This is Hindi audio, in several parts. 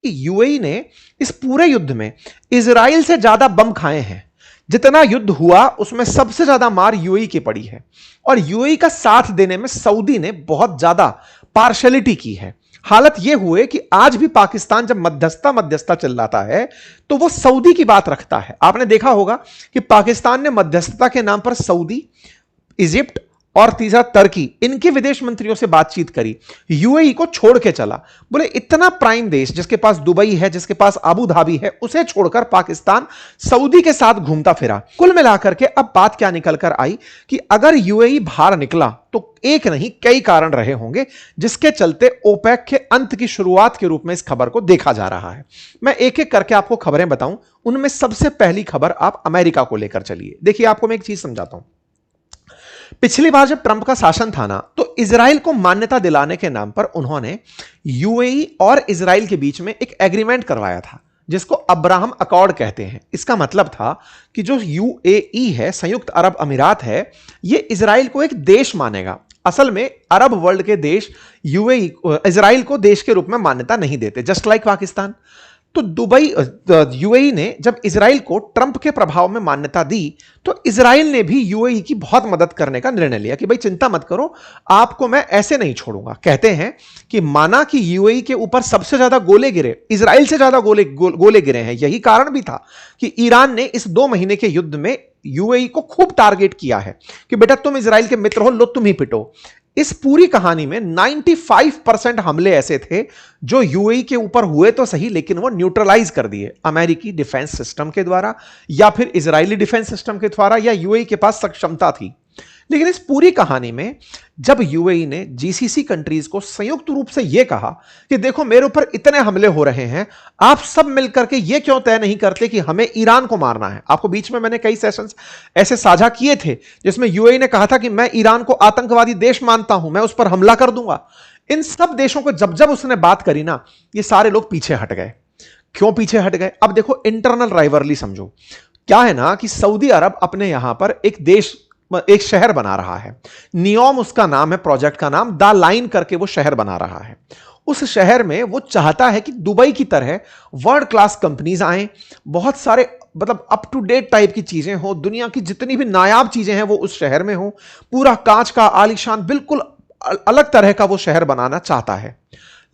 कि यूएई ने इस पूरे युद्ध में इजराइल से ज्यादा बम खाए हैं। जितना युद्ध हुआ उसमें सबसे ज्यादा मार यूएई की पड़ी है, और यूएई का साथ देने में सऊदी ने बहुत ज्यादा पार्शलिटी की है। हालत यह हुए कि आज भी पाकिस्तान जब मध्यस्थता मध्यस्थता चिल्लाता है तो वो सऊदी की बात रखता है। आपने देखा होगा कि पाकिस्तान ने मध्यस्थता के नाम पर सऊदी, इजिप्ट और तीसरा टर्की, इनके विदेश मंत्रियों से बातचीत करी, यूएई को छोड़ के चला। बोले इतना प्राइम देश जिसके पास दुबई है, जिसके पास अबू धाबी है, उसे छोड़कर पाकिस्तान सऊदी के साथ घूमता फिरा। कुल मिलाकर के अब बात क्या निकल कर आई कि अगर यूएई बाहर निकला तो एक नहीं कई कारण रहे होंगे जिसके चलते ओपेक के अंत की शुरुआत के रूप में इस खबर को देखा जा रहा है। मैं एक एक करके आपको खबरें बताऊं, उनमें सबसे पहली खबर आप अमेरिका को लेकर चलिए। देखिए, आपको मैं एक चीज समझाता हूं। पिछली बार जब ट्रंप का शासन था ना, तो इजराइल को मान्यता दिलाने के नाम पर उन्होंने यूएई और इजराइल के बीच में एक एग्रीमेंट करवाया था जिसको अब्राहम अकॉर्ड कहते हैं। इसका मतलब था कि जो यूएई है, संयुक्त अरब अमीरात है, यह इजराइल को एक देश मानेगा। असल में अरब वर्ल्ड के देश यूएई इजराइल को देश के रूप में मान्यता नहीं देते, जस्ट लाइक पाकिस्तान। तो यूएई ने जब इजराइल को ट्रंप के प्रभाव में मान्यता दी तो इजराइल ने भी यूएई की बहुत मदद करने का निर्णय लिया कि भाई चिंता मत करो, आपको मैं ऐसे नहीं छोड़ूंगा। कहते हैं कि माना कि यूएई के ऊपर सबसे ज्यादा गोले गिरे, इजराइल से ज्यादा गोले गिरे हैं। यही कारण भी था कि ईरान ने इस 2 महीने के युद्ध में यूएई को खूब टारगेट किया है कि बेटा तुम इजराइल के मित्र हो, लो तुम ही पिटो। इस पूरी कहानी में 95% हमले ऐसे थे जो यूएई के ऊपर हुए तो सही, लेकिन वो न्यूट्रलाइज कर दिए अमेरिकी डिफेंस सिस्टम के द्वारा या फिर इजरायली डिफेंस सिस्टम के द्वारा, या यूएई के पास सक्षमता थी। लेकिन इस पूरी कहानी में जब यूएई ने जीसीसी कंट्रीज को संयुक्त रूप से यह कहा कि देखो मेरे ऊपर इतने हमले हो रहे हैं, आप सब मिलकर के यह क्यों तय नहीं करते कि हमें ईरान को मारना है। आपको बीच में मैंने कई सेशंस ऐसे साझा किए थे जिसमें यूएई ने कहा था कि मैं ईरान को आतंकवादी देश मानता हूं, मैं उस पर हमला कर दूंगा। इन सब देशों को जब जब उसने बात करी ना, ये सारे लोग पीछे हट गए। क्यों पीछे हट गए? अब देखो, इंटरनल राइवलरी समझो। क्या है ना कि सऊदी अरब अपने यहां पर एक शहर बना रहा है, नियोम उसका नाम है, प्रोजेक्ट का नाम, द लाइन करके वो शहर बना रहा है। उस शहर में वो चाहता है कि दुबई की तरह वर्ल्ड क्लास कंपनीज आए, बहुत सारे मतलब अप टू डेट टाइप की चीजें हो, दुनिया की जितनी भी नायाब चीजें हैं वो उस शहर में हो, पूरा कांच का आलीशान बिल्कुल अलग तरह का वो शहर बनाना चाहता है।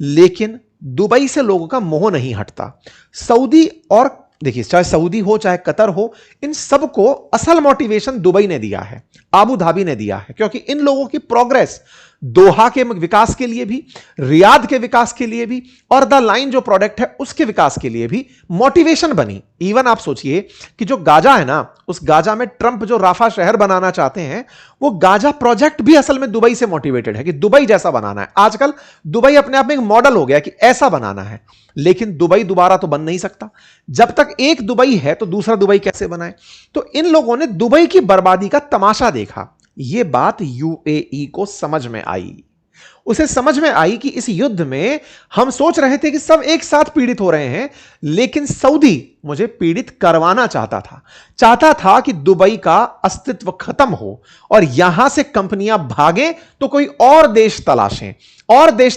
लेकिन दुबई से लोगों का मोह नहीं हटता। सऊदी, और देखिए चाहे सऊदी हो चाहे कतर हो, इन सबको असल मोटिवेशन दुबई ने दिया है, आबू धाबी ने दिया है, क्योंकि इन लोगों की प्रोग्रेस दोहा के विकास के लिए भी, रियाद के विकास के लिए भी, और द लाइन जो प्रोडक्ट है उसके विकास के लिए भी मोटिवेशन बनी। इवन आप सोचिए कि जो गाजा है ना, उस गाजा में ट्रंप जो राफा शहर बनाना चाहते हैं, वो गाजा प्रोजेक्ट भी असल में दुबई से मोटिवेटेड है कि दुबई जैसा बनाना है। आजकल दुबई अपने आप में एक मॉडल हो गया कि ऐसा बनाना है, लेकिन दुबई दोबारा तो बन नहीं सकता। जब तक एक दुबई है तो दूसरा दुबई कैसे बनाए? तो इन लोगों ने दुबई की बर्बादी का तमाशा देखा। यह बात यूएई को समझ में आई। उसे समझ में आई कि इस युद्ध में हम सोच रहे थे कि सब एक साथ पीड़ित हो रहे हैं, लेकिन सऊदी मुझे पीड़ित करवाना चाहता था कि दुबई का अस्तित्व खत्म हो और यहां से कंपनियां भागें तो कोई और देश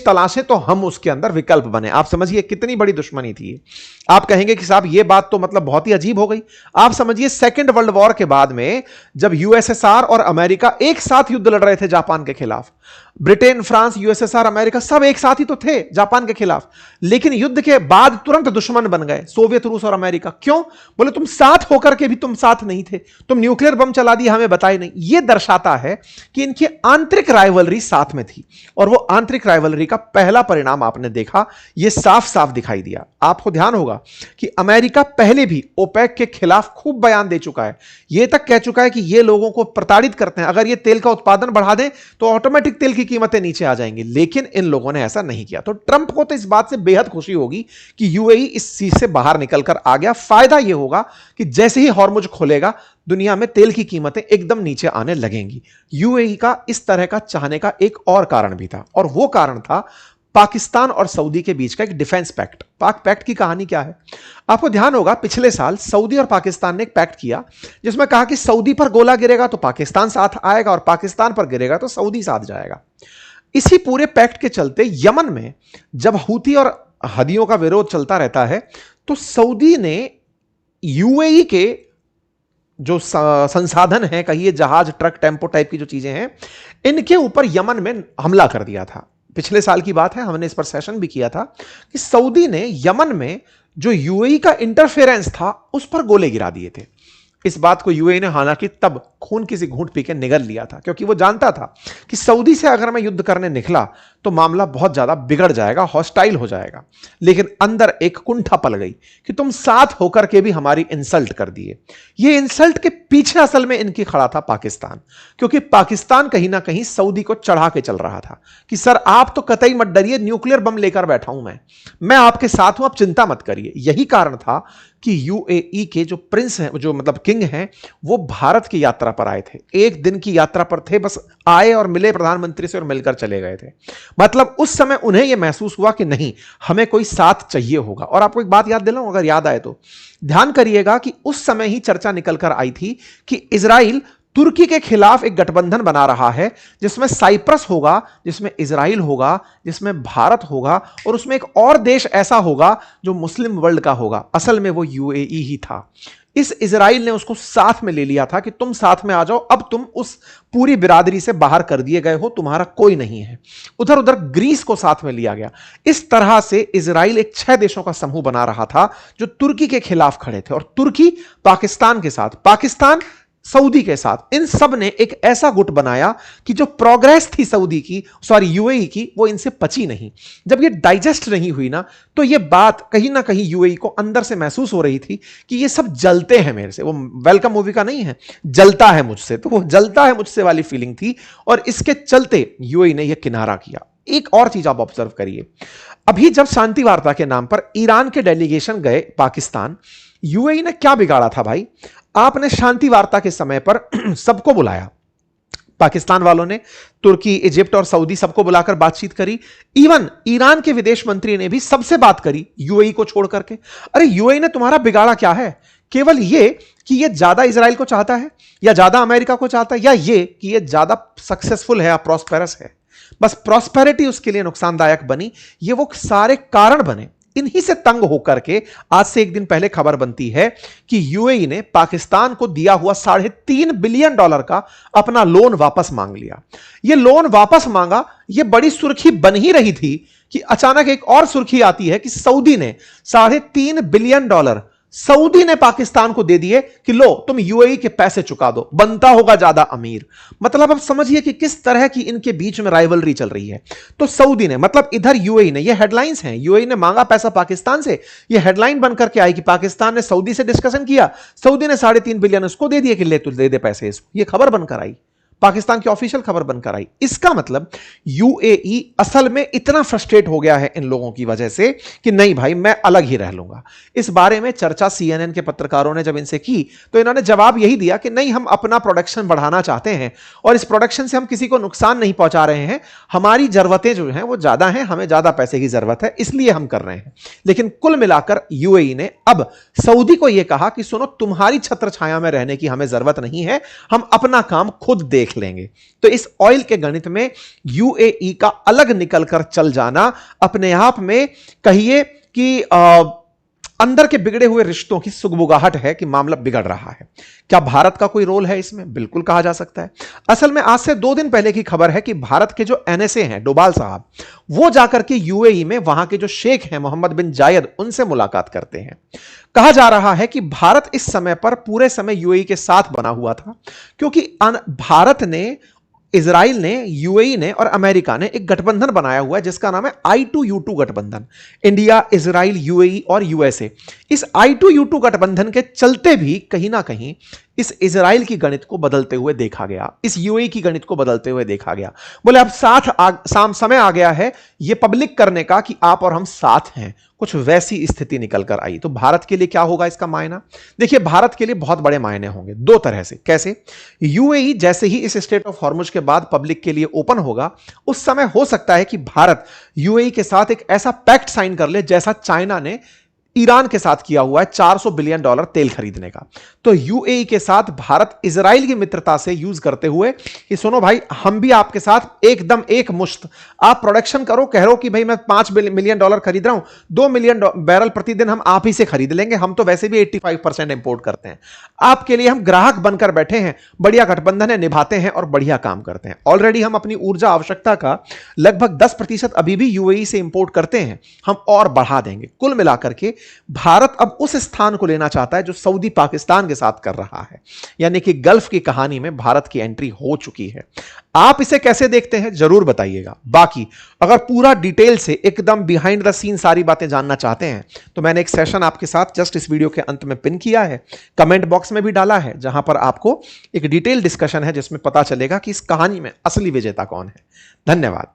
तलाशें तो हम उसके अंदर विकल्प बने। आप समझिए कितनी बड़ी दुश्मनी थी। आप कहेंगे कि साहब ये बात तो मतलब बहुत ही अजीब हो गई। आप समझिए सेकेंड वर्ल्ड वॉर के बाद में जब यूएसएसआर और अमेरिका एक साथ युद्ध लड़ रहे थे जापान के खिलाफ, ब्रिटेन, फ्रांस, यूएसएसआर, अमेरिका सब एक साथ ही तो थे जापान के खिलाफ, लेकिन युद्ध के बाद तुरंत दुश्मन बन गए सोवियत रूस और अमेरिका। क्यों? बोले तुम साथ होकर के भी तुम साथ नहीं थे, तुम न्यूक्लियर बम चला दिए, हमें बताए नहीं। यह दर्शाता है कि इनकी आंतरिक राइवलरी साथ में थी, और वो आंतरिक राइवलरी का पहला परिणाम आपने देखा, यह साफ साफ दिखाई दिया। आपको ध्यान होगा कि अमेरिका पहले भी ओपेक के खिलाफ खूब बयान दे चुका है, यह तक कह चुका है कि ये लोगों को प्रताड़ित करते हैं, अगर ये तेल का उत्पादन बढ़ा दें तो ऑटोमेटिक तेल की कीमतें नीचे आ जाएंगी। लेकिन इन लोगों ने ऐसा नहीं किया। तो ट्रंप को तो इस बात से बेहद खुशी होगी कि यूएई इस चीज से बाहर निकलकर आ गया। फायदा यह होगा कि जैसे ही हॉर्मुज खोलेगा, दुनिया में तेल की कीमतें एकदम नीचे आने लगेंगी। यूएई का इस तरह का चाहने का एक और कारण भी था, और वो कारण था पाकिस्तान और सऊदी के बीच का एक डिफेंस पैक्ट। पाक पैक्ट की कहानी क्या है? आपको ध्यान होगा पिछले साल सऊदी और पाकिस्तान ने एक पैक्ट किया जिसमें कहा कि सऊदी पर गोला गिरेगा तो पाकिस्तान साथ आएगा, और पाकिस्तान पर गिरेगा तो सऊदी साथ जाएगा। इसी पूरे पैक्ट के चलते यमन में जब हूती और हदियों का विरोध चलता रहता है, तो सऊदी ने यूएई के जो संसाधन है, कहिए जहाज, ट्रक, टेम्पो टाइप की जो चीजें हैं, इनके ऊपर यमन में हमला कर दिया था। पिछले साल की बात है, हमने इस पर सेशन भी किया था कि सऊदी ने यमन में जो यूएई का इंटरफेरेंस था उस पर गोले गिरा दिए थे। इस बात को यूएई ने हालांकि तब खून किसी घूंट पी के निगल लिया था, क्योंकि वो जानता था कि सऊदी से अगर मैं युद्ध करने निकला तो मामला बहुत ज्यादा बिगड़ जाएगा, हॉस्टाइल हो जाएगा। लेकिन अंदर एक कुंठा पल गई कि तुम साथ होकर के भी हमारी इंसल्ट कर दिए। ये इंसल्ट के पीछे असल में इनकी खड़ा था पाकिस्तान, क्योंकि पाकिस्तान कहीं ना कहीं सऊदी को चढ़ा के चल रहा था कि सर आप तो कतई मत डरिए, न्यूक्लियर बम लेकर बैठा हूं मैं आपके साथ हूं, आप चिंता मत करिए। यही कारण था कि यूएई के जो प्रिंस हैं, जो मतलब किंग हैं, वो भारत की यात्रा पर आए थे। एक दिन की यात्रा पर थे, बस आए और मिले प्रधानमंत्री से और मिलकर चले गए थे। मतलब उस समय उन्हें यह महसूस हुआ कि नहीं, हमें कोई साथ चाहिए होगा। और आपको एक बात याद दिलाऊं, अगर याद आए तो ध्यान करिएगा कि उस समय ही चर्चा निकलकर आई थी कि इजराइल तुर्की के खिलाफ एक गठबंधन बना रहा है, जिसमें साइप्रस होगा, जिसमें इजराइल होगा, जिसमें भारत होगा, और उसमें एक और देश ऐसा होगा जो मुस्लिम वर्ल्ड का होगा। असल में वो यूएई ही था। इस इजराइल ने उसको साथ में ले लिया था कि तुम साथ में आ जाओ, अब तुम उस पूरी बिरादरी से बाहर कर दिए गए हो, तुम्हारा कोई नहीं है। उधर उधर ग्रीस को साथ में लिया गया। इस तरह से इजराइल एक 6 देशों का समूह बना रहा था जो तुर्की के खिलाफ खड़े थे, और तुर्की पाकिस्तान के साथ, पाकिस्तान सऊदी के साथ, इन सब ने एक ऐसा गुट बनाया कि जो प्रोग्रेस थी सऊदी की, सॉरी यूएई की, वो इनसे पची नहीं। जब ये डाइजेस्ट नहीं हुई ना, तो ये बात कहीं ना कहीं यूएई को अंदर से महसूस हो रही थी कि ये सब जलते हैं मेरे से। वो वेलकम मूवी का नहीं है, जलता है मुझसे, तो वो जलता है मुझसे वाली फीलिंग थी, और इसके चलते यूएई ने यह किनारा किया। एक और चीज आप ऑब्जर्व करिए, अभी जब शांति वार्ता के नाम पर ईरान के डेलीगेशन गए पाकिस्तान, यूएई ने क्या बिगाड़ा था भाई? आपने शांति वार्ता के समय पर सबको बुलाया, पाकिस्तान वालों ने तुर्की, इजिप्ट और सऊदी सबको बुलाकर बातचीत करी। इवन ईरान के विदेश मंत्री ने भी सबसे बात करी, यूएई को छोड़ करके। अरे यूएई ने तुम्हारा बिगाड़ा क्या है? केवल ये कि ये ज्यादा इजराइल को चाहता है, या ज्यादा अमेरिका को चाहता है, या ये कि ये ज्यादा सक्सेसफुल है या प्रॉस्पेरस है। बस प्रॉस्पेरिटी उसके लिए नुकसानदायक बनी। ये वो सारे कारण बने। इन्हीं से तंग होकर के आज से एक दिन पहले खबर बनती है कि यूएई ने पाकिस्तान को दिया हुआ $3.5 बिलियन का अपना लोन वापस मांग लिया। यह लोन वापस मांगा, यह बड़ी सुर्खी बन ही रही थी कि अचानक एक और सुर्खी आती है कि सऊदी ने $3.5 बिलियन सऊदी ने पाकिस्तान को दे दिए कि लो तुम यूएई के पैसे चुका दो, बनता होगा ज्यादा अमीर। मतलब अब समझिए कि किस तरह की इनके बीच में राइवलरी चल रही है। तो सऊदी ने, मतलब इधर यूएई ने, ये हेडलाइंस हैं, यूएई ने मांगा पैसा पाकिस्तान से, ये हेडलाइन बनकर के आई कि पाकिस्तान ने सऊदी से डिस्कशन किया, सऊदी ने $3.5 बिलियन उसको दे दिए कि ले तू दे दे पैसे इसको। ये खबर बनकर आई, पाकिस्तान की ऑफिशियल खबर बनकर आई। इसका मतलब यूएई असल में इतना फ्रस्ट्रेट हो गया है इन लोगों की वजह से कि नहीं भाई मैं अलग ही रह लूंगा। इस बारे में चर्चा सीएनएन के पत्रकारों ने जब इनसे की तो इन्होंने जवाब यही दिया कि नहीं, हम अपना प्रोडक्शन बढ़ाना चाहते हैं और इस प्रोडक्शन से हम किसी को नुकसान नहीं पहुंचा रहे हैं, हमारी जरूरतें जो हैं वो ज्यादा हैं, हमें ज्यादा पैसे की जरूरत है, इसलिए हम कर रहे हैं। लेकिन कुल मिलाकर यूएई ने अब सऊदी को यह कहा कि सुनो, तुम्हारी छत्र छाया में रहने की हमें जरूरत नहीं है, हम अपना काम खुद देख लेंगे। तो इस ऑयल के गणित में यूएई का अलग निकलकर चल जाना अपने आप में कहिए कि अंदर के बिगड़े हुए रिश्तों की सुगबुगाहट है कि मामला बिगड़ रहा है। क्या भारत का कोई रोल है इसमें? बिल्कुल कहा जा सकता है। असल में आज से 2 दिन पहले की खबर है कि भारत के जो एनएसए हैं, डोभाल साहब, वो जाकर के यूएई में वहां के जो शेख हैं मोहम्मद बिन जायद, उनसे मुलाकात करते हैं। कहा जा रहा है कि भारत इस समय पर पूरे समय यूएई के साथ बना हुआ था, क्योंकि भारत ने, इजराइल ने, यूएई ने और अमेरिका ने एक गठबंधन बनाया हुआ है जिसका नाम है I2U2 गठबंधन, इंडिया, इजराइल, यूएई और यूएसए। इस I2U2 गठबंधन के चलते भी कहीं ना कहीं इस इजराइल की गणित को बदलते हुए देखा गया, इस यूएई की गणित को बदलते हुए देखा गया। बोले अब समय आ गया है ये पब्लिक करने का कि आप और हम साथ हैं। कुछ वैसी स्थिति निकल कर आई। तो भारत के लिए क्या होगा इसका मायना? देखिए, भारत के लिए बहुत बड़े मायने होंगे 2 तरह से। कैसे? यूएई जैसे ही इस स्टेट ऑफ हॉर्मुज के बाद पब्लिक के लिए ओपन होगा, उस समय हो सकता है कि भारत यूएई के साथ एक ऐसा पैक्ट साइन कर ले जैसा चाइना ने ईरान के साथ किया हुआ है $400 बिलियन तेल खरीदने का। तो यूएई के साथ भारत इजराइल की मित्रता से यूज करते हुए कि सुनो भाई, हम भी आपके साथ एकदम एक मुश्त, आप प्रोडक्शन करो, कह रहे हो कि भाई मैं $5 मिलियन खरीद रहा हूं, 2 मिलियन बैरल प्रतिदिन हम आप ही से खरीद लेंगे, हम तो वैसे भी 85% इंपोर्ट करते हैं, आपके लिए हम ग्राहक बनकर बैठे हैं, बढ़िया गठबंधन है, निभाते हैं और बढ़िया काम करते हैं। ऑलरेडी हम अपनी ऊर्जा आवश्यकता का लगभग 10% अभी भी यूएई से इंपोर्ट करते हैं, हम और बढ़ा देंगे। कुल मिलाकर के भारत अब उस स्थान को लेना चाहता है जो सऊदी पाकिस्तान के साथ कर रहा है, यानी कि गल्फ की कहानी में भारत की एंट्री हो चुकी है। आप इसे कैसे देखते हैं जरूर बताइएगा। बाकी अगर पूरा डिटेल से एकदम बिहाइंड द सीन सारी बातें जानना चाहते हैं तो मैंने एक सेशन आपके साथ जस्ट इस वीडियो के अंत में पिन किया है, कमेंट बॉक्स में भी डाला है, जहां पर आपको एक डिटेल डिस्कशन है जिसमें पता चलेगा कि इस कहानी में असली विजेता कौन है। धन्यवाद।